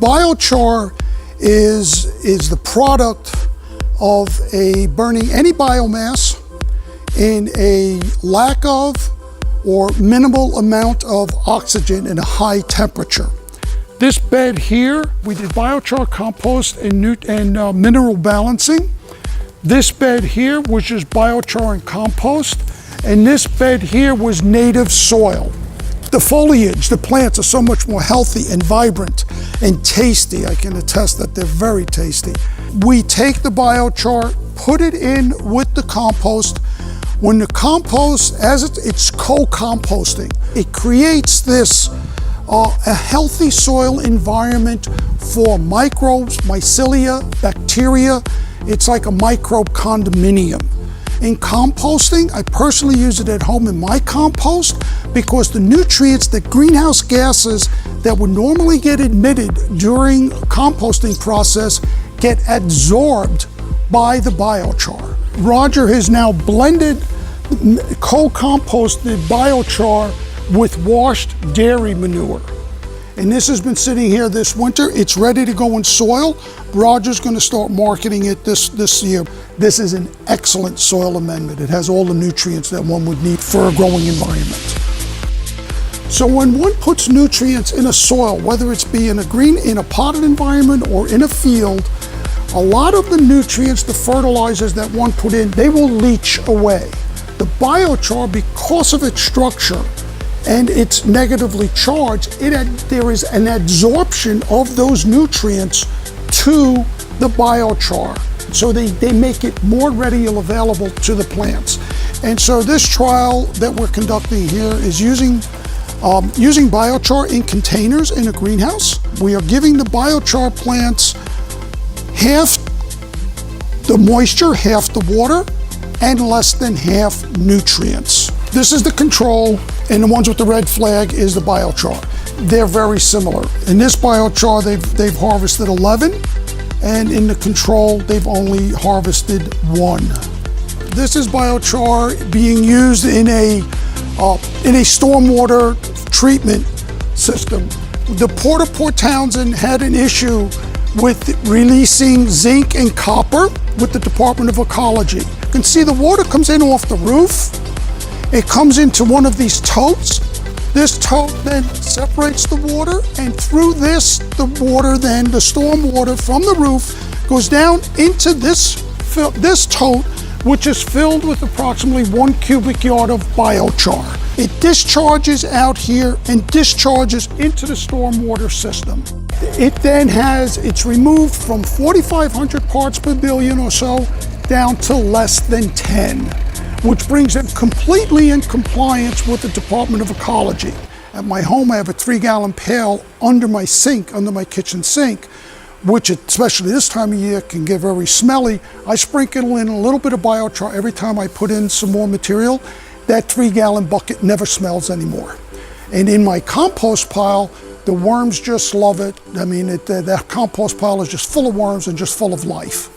Biochar is the product of burning any biomass in a lack of or minimal amount of oxygen in a high temperature. This bed here, we did biochar compost and mineral balancing. This bed here was just biochar and compost, and this bed here was native soil. The foliage, the plants are so much more healthy and vibrant and tasty. I can attest that they're very tasty. We take the biochar, put it in with the compost. When the compost, it's co-composting, it creates this a healthy soil environment for microbes, mycelia, bacteria. It's like a microbe condominium. In composting, I personally use it at home in my compost because the nutrients, the greenhouse gases that would normally get emitted during composting process get absorbed by the biochar. Roger has now blended co-composted biochar with washed dairy manure. And this has been sitting here this winter. It's ready to go in soil. Roger's going to start marketing it this year. This is an excellent soil amendment. It has all the nutrients that one would need for a growing environment. So when one puts nutrients in a soil, whether it's in a potted environment or in a field, a lot of the nutrients, the fertilizers that one put in, they will leach away. The biochar, because of its structure and it's negatively charged, there is an absorption of those nutrients to the biochar. So they make it more readily available to the plants. And so this trial that we're conducting here is using biochar in containers in a greenhouse. We are giving the biochar plants half the moisture, half the water, and less than half nutrients. This is the control, and the ones with the red flag is the biochar. They're very similar. In this biochar, they've harvested 11, and in the control, they've only harvested 1. This is biochar being used in a stormwater treatment system. The Port of Port Townsend had an issue with releasing zinc and copper with the Department of Ecology. You can see the water comes in off the roof. It comes into one of these totes. This tote then separates the water, and through this, the storm water from the roof goes down into this tote, which is filled with approximately 1 cubic yard of biochar. It discharges out here and discharges into the stormwater system. It then it's removed from 4,500 parts per billion or so down to less than 10, which brings it completely in compliance with the Department of Ecology. At my home, I have a 3-gallon pail under my kitchen sink, which especially this time of year can get very smelly. I sprinkle in a little bit of biochar every time I put in some more material. That 3-gallon bucket never smells anymore. And in my compost pile, the worms just love it. I mean, that compost pile is just full of worms and just full of life.